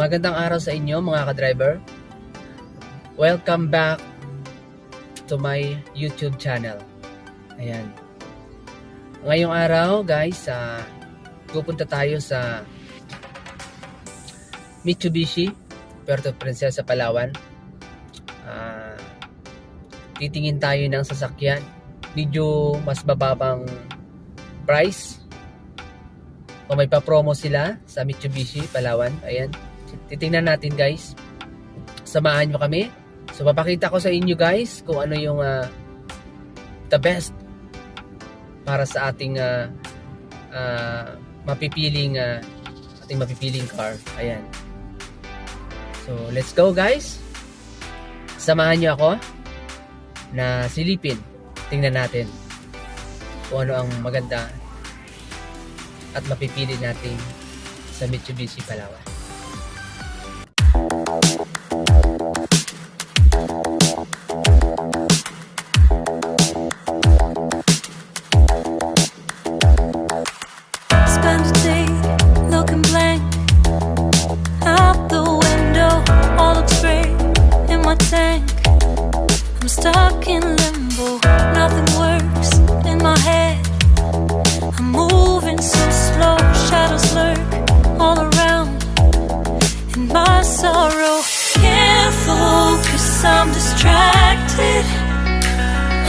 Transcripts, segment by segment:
Magandang araw sa inyo mga ka-driver. Welcome back to my YouTube channel. Ayan. Ngayong araw guys, pupunta tayo sa Mitsubishi, Puerto Princesa, Palawan. Titingin tayo ng sasakyan. Medyo mas bababang price. O may pa-promo sila sa Mitsubishi, Palawan. Ayan. Titingnan natin guys. Samahan nyo kami. So papakita ko sa inyo guys kung ano yung the best para sa ating mapipiling car. Ayan. So let's go guys. Samahan nyo ako na silipin. Tingnan natin kung ano ang maganda at mapipili natin sa Mitsubishi, Palawan. Spend a day looking blank out the window, all looks great in my tank. I'm stuck in limbo, nothing works in my head. I'm moving so slow, shadows lurk all around. In my sorrow, can't focus, I'm distracted,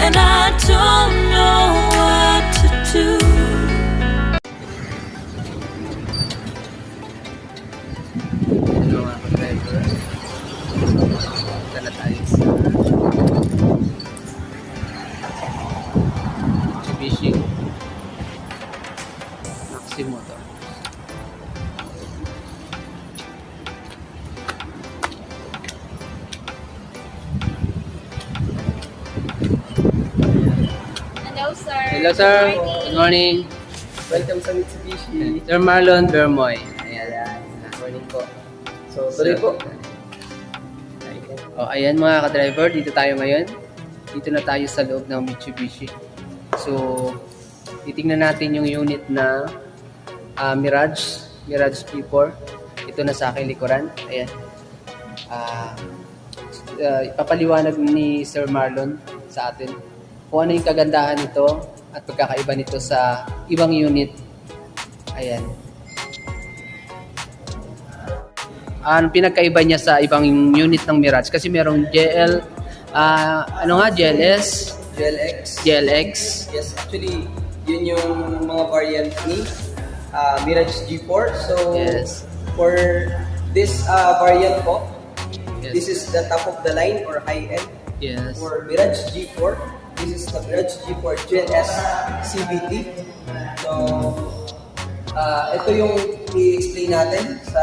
and I don't know what to do. Hello mga ka-driver. Punta na tayo sa Mitsubishi Maximo to. Hello, sir. Hello sir, good morning. Welcome sa Mitsubishi. Sir Marlon Bermoy. Ayan. Good morning po. So, tuloy po. Oh, ayan mga ka-driver, dito tayo ngayon. Dito na tayo sa loob ng Mitsubishi. So, titingnan natin yung unit na Mirage G4. Ito na sa aking likuran. Ayan. Ipapaliwanag ni Sir Marlon sa atin kung ano yung kagandahan nito at pagkakaiba nito sa ibang unit. Ayan. Ang pinagkaiba niya sa ibang unit ng Mirage kasi merong GLS, GLX. Yes, actually, yun yung mga variant ni Mirage G4. So, Yes. for this variant po, Yes. this is the top of the line or high-end. Yes. For Mirage G4, this is the Mirage G4 GLS CVT. So, ito yung i-explain natin sa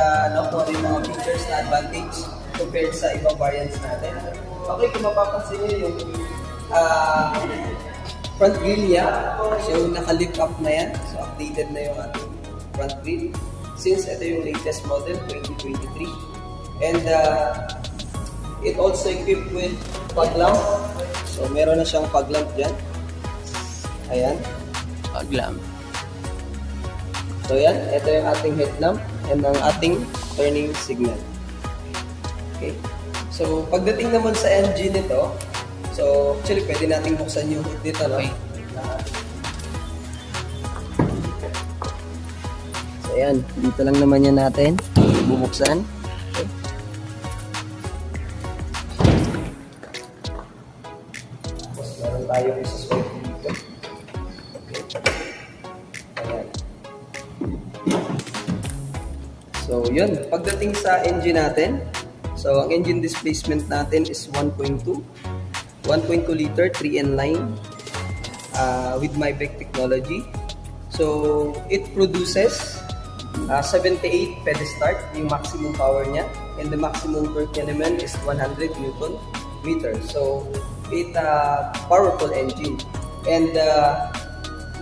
kung ano yung mga features na advantage compared sa ibang variants natin. Okay, kung mapapansin nyo yung front grille niya, so naka-lift up na yan. So, updated na yung ating front grille. Since ito yung latest model, 2023. And it also equipped with fog lamp. So, meron na siyang fog lamp dyan. Ayan. Paglam. So yan, ito yung ating headlamp and ang ating turning signal. Okay. So pagdating naman sa engine nito, so actually pwede nating buksan yung hood dito, no? Okay. So yan, dito lang naman yan natin bubuksan. Okay. Tapos meron tayong isa-swipe dito. Okay. Ayan. So, yun. Pagdating sa engine natin, so, ang engine displacement natin is 1.2. 1.2 liter, 3 and line with MyBEC technology. So, it produces 78 pedestart, yung maximum power niya. And the maximum torque niya naman is 100 Newton meter. So, it's a powerful engine. And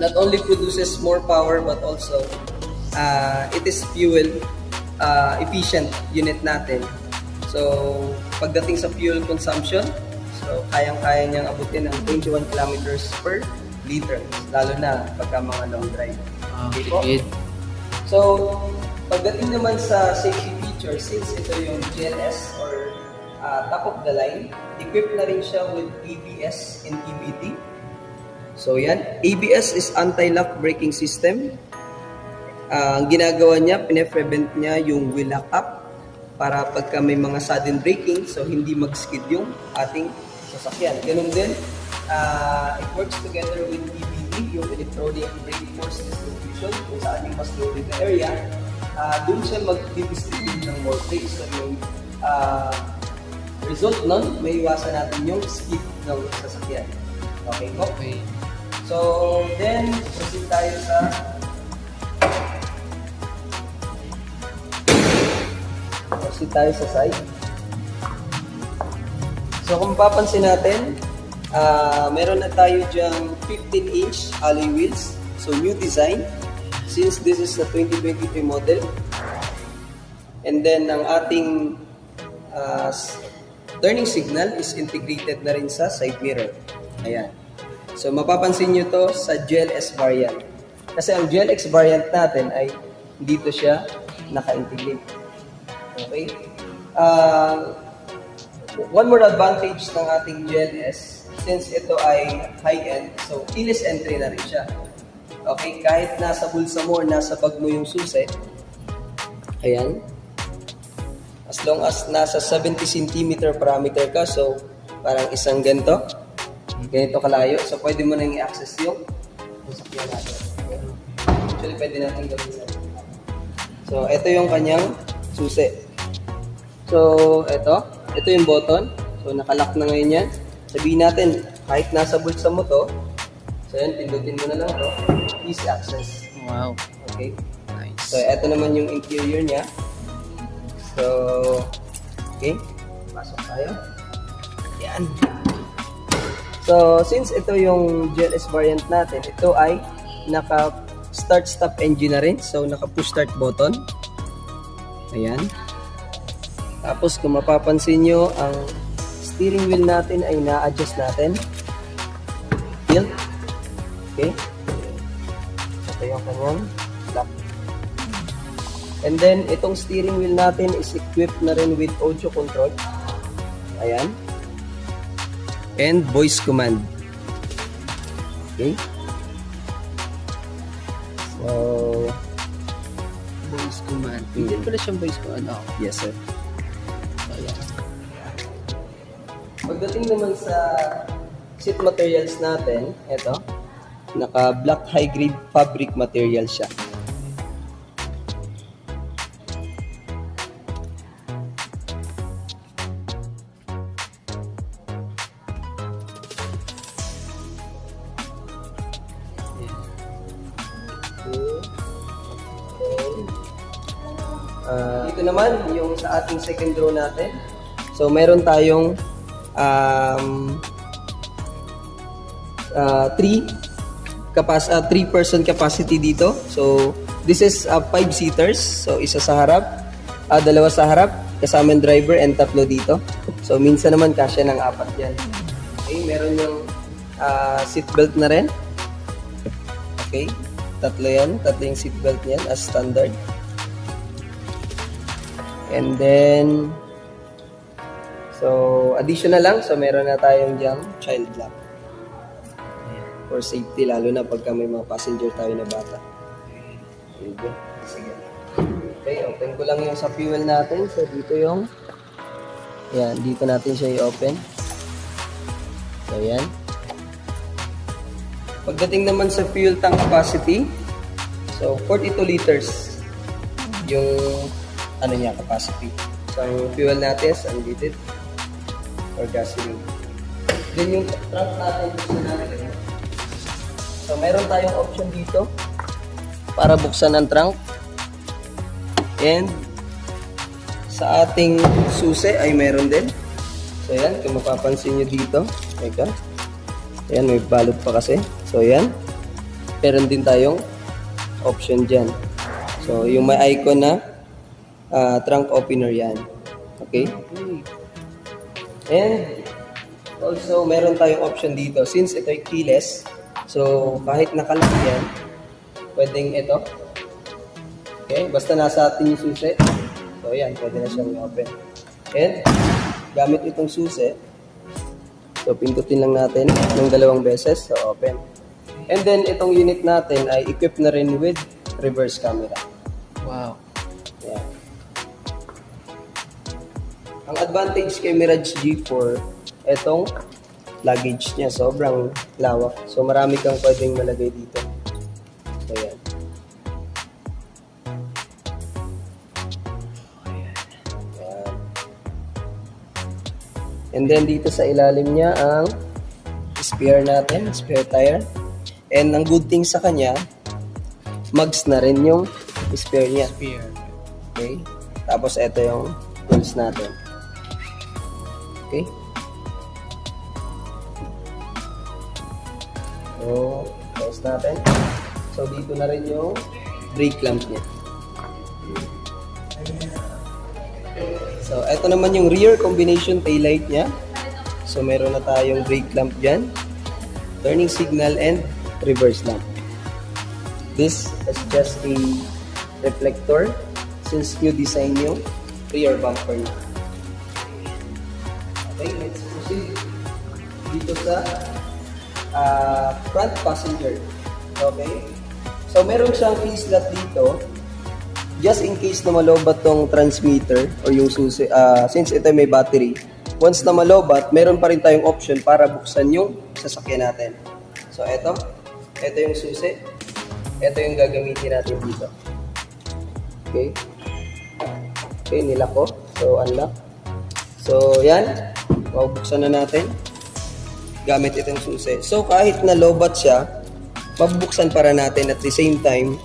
not only produces more power, but also it is fuel efficient unit natin. So, pagdating sa fuel consumption, so kayang-kaya niyang abutin ng 21 kilometers per liter, lalo na pagka mga long drive. Okay po? Good. So, pagdating naman sa safety feature, since ito yung GLS or top of the line, equipped na rin siya with ABS and EBD. So yan, ABS is anti-lock braking system. Ang ginagawa niya, pine-prevent niya yung wheel lock up para pagka may mga sudden braking, so hindi mag-skid yung ating sasakyan. Ganun din, it works together with EBD, yung electronic brake force distribution, kung saan yung mas loaded na area, doon siya mag-distribute ng more brakes. So yung result nun, may iwasan natin yung skid ng sasakyan. Okay po? Okay. So, then, proceed tayo sa side. So, kung papansin natin, meron na tayo dyang 15-inch alloy wheels. So, new design. Since this is the 2023 model. And then, ang ating turning signal is integrated na rin sa side mirror. Ayan. So, mapapansin nyo to sa GLS variant. Kasi ang GLX variant natin ay dito siya naka-integrate. Okay? One more advantage ng ating GLS, since ito ay high-end, so keyless entry na rin siya. Okay? Kahit nasa bulsa mo or nasa bag mo yung susi, ayan. As long as nasa 70 cm parameter ka, so parang isang ganito kalayo, so pwede mo nang i-access yung sasakyan natin. Actually, pwede natin gawin sa so, ito yung kanyang susi. So, ito yung button. So, nakalock na ngayon yan. Sabihin natin, kahit nasa bulsa mo to, so yan, pindutin mo na lang to, easy access. Wow. Okay? Nice. So, ito naman yung interior niya. So, okay, pasok tayo. Yan. So, since ito yung GLS variant natin, ito ay naka start-stop engine na rin. So, naka push start button. Ayan. Tapos, kung mapapansin nyo, ang steering wheel natin ay na-adjust natin. Tilt. Okay. Ito yung kanyang lock. And then, itong steering wheel natin is equipped na rin with audio control. Ayan. And voice command. Okay. So, Voice command. Hindi pala siyang voice command. Oh. yes sir. Ayan. Pagdating naman sa seat materials natin, ito, naka black high grade fabric material siya. Dito naman, yung sa ating second row natin. So, meron tayong 3-person capacity dito. So, this is 5 seaters. So, isa sa harap, dalawa sa harap, kasama yung driver, and 3 dito. So, minsan naman kasya ng 4 yan. Okay, meron yung seatbelt na rin. Okay, 3 yan. 3 yung seatbelt niyan as standard. And then, so, additional lang. So, meron na tayong diyang child lock. For safety, lalo na pagka may mga passenger tayo na bata. Okay, sige. Okay, open ko lang yung sa fuel natin. So, dito yung, yan, dito natin siya i-open. So, yan. Pagdating naman sa fuel tank capacity, so, 42 liters yung ano niya, capacity. So, ang fuel natin is unleaded or gasoline. Then, yung trunk natin, gusto natin. So, meron tayong option dito para buksan ang trunk. And, sa ating susi ay meron din. So, yan. Kung mapapansin nyo dito. Teka. Ayan, may balot pa kasi. So, yan. Meron din tayong option dyan. So, yung may icon na trunk opener yan. Okay? And also, meron tayong option dito. Since ito ay keyless, so kahit nakalock yan, pwedeng ito. Okay? Basta nasa atin yung susi. So, ayan, pwede na siyang i-open. And, gamit itong susi, so, pindutin lang natin ng 2 beses, so, open. And then, itong unit natin ay equipped na rin with reverse camera. Wow. Ayan. Ang advantage kay Mirage G4, itong luggage niya, sobrang lawak. So, marami kang pwedeng malagay dito. So, ayan. Ayan. And then, dito sa ilalim niya, ang spare natin, spare tire. And ang good thing sa kanya, mags na rin yung spare niya. Spear. Okay? Tapos, ito yung tools natin. Okay? So, close natin. So, dito na rin yung brake clamp niya. So, ito naman yung rear combination taillight niya. So, meron na tayong brake clamp dyan, turning signal, and reverse lamp. This is just a reflector since new design yung rear bumper niya. Okay, let's proceed dito sa front passenger. Okay? So, meron siyang key slot dito just in case na malobat tong transmitter or yung susi. Since ito may battery, once na malobat, meron pa rin tayong option para buksan yung sasakyan natin. So, ito yung susi. Ito yung gagamitin natin dito. Okay? Okay, nilak ko. So, unlock. So, yan. Buksan na natin gamit itong susi. So, kahit na lobat siya, mabuksan para natin at the same time,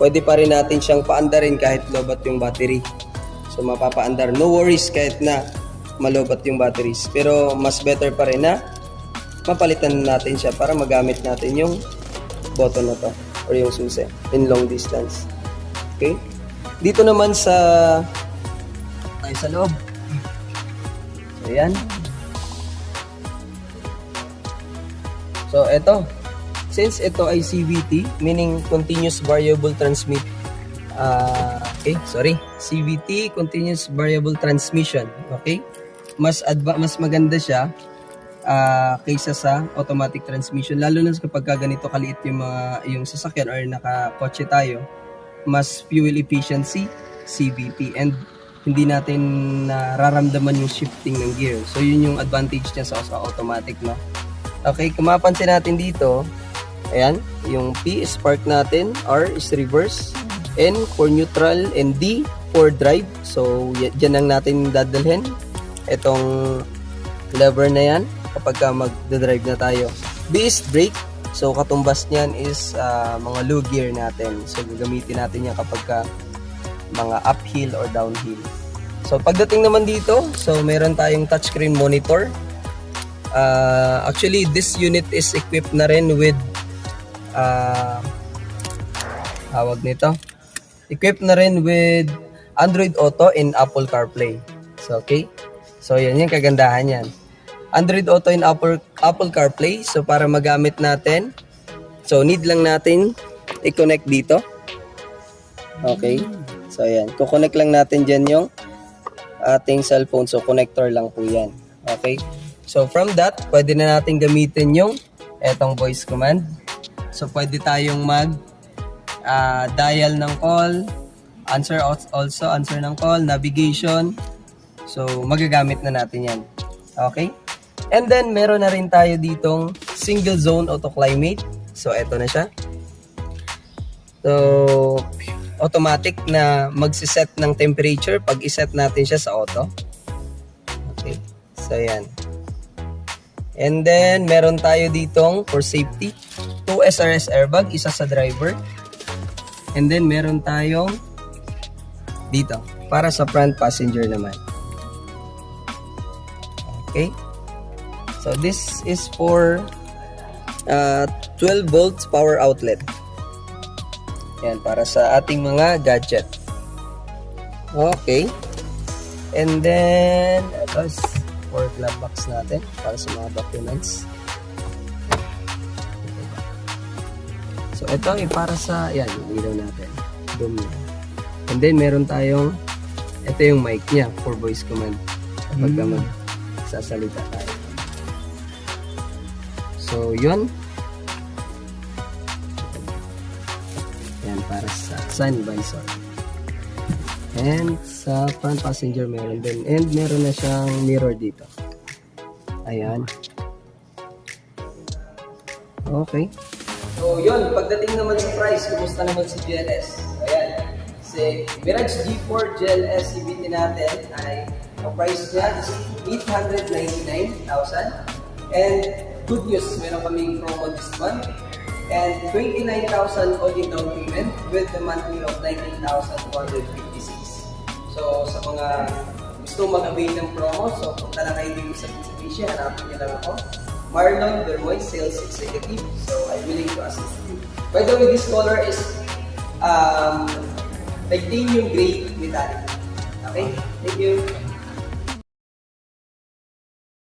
pwede pa rin natin siyang paandarin kahit lobat yung battery. So, mapapaandar. No worries kahit na malobat yung batteries. Pero, mas better pa rin na mapalitan natin siya para magamit natin yung button na to or yung susi in long distance. Okay? Dito naman sa loob. So, yan. So, ito. Since ito ay CVT, meaning Continuous Variable Transmit, CVT, Continuous Variable Transmission, okay? Mas maganda siya kaysa sa automatic transmission, lalo na kapag ganito kaliit yung sasakyan or nakakotse tayo, mas fuel efficiency, CVT, and hindi natin nararamdaman yung shifting ng gear. So, yun yung advantage niya sa automatic, no? Okay, kung mapansin natin dito, ayan, yung P is park natin, R is reverse, N for neutral, and D for drive. So, dyan lang natin dadalhin itong lever na yan kapag mag-drive na tayo. B is brake. So, katumbas niyan is mga low gear natin. So, gagamitin natin yan kapag mga uphill or downhill. So, pagdating naman dito, so meron tayong touchscreen monitor. Actually, this unit is equipped na rin with equipped na rin with Android Auto and Apple CarPlay. So, okay. So, yan yung kagandahan yan. Android Auto and Apple CarPlay. So, para magamit natin, so, need lang natin i-connect dito. Okay. So, ayan. Kukonect lang natin dyan yung ating cellphone. So, connector lang po yan. Okay. So, from that, pwede na natin gamitin yung etong voice command. So, pwede tayong dial ng call, answer ng call, navigation. So, magagamit na natin yan. Okay? And then, meron na rin tayo ditong single zone auto climate. So, eto na siya. So, automatic na magsiset ng temperature pag iset natin siya sa auto. Okay. So, yan. And then, meron tayo ditong for safety, 2 SRS airbag, isa sa driver. And then, meron tayong dito, para sa front passenger naman. Okay. So, this is for 12 volts power outlet. Yan, para sa ating mga gadget. Okay. And then, ito is for glove box natin para sa mga documents. So, ito ay para sa, yan, yung ilaw natin. Boom. And then, meron tayong Ito yung mic niya for voice command. Pagka magsasalita tayo. So, yun. Yan, para sa sun visor. And sa front passenger meron din. And meron na siyang mirror dito. Ayan. Okay. So, yun. Pagdating naman sa price, kumusta naman si GLS? Ayan. Si Mirage G4 GLS CVT natin ay ang price niya is 899,000. And good news, meron kaming promo this month. And 29,000 only down payment with the monthly of 19,456. So, sa mga gusto mag-avail ng promo, so punta lang kayo dito sa Mitsubishi, hanapin niyo lang ako. Marlon Bermoy, Sales Executive. So, I'm willing to assist you. By the way, this color is titanium gray metallic. Okay? Thank you.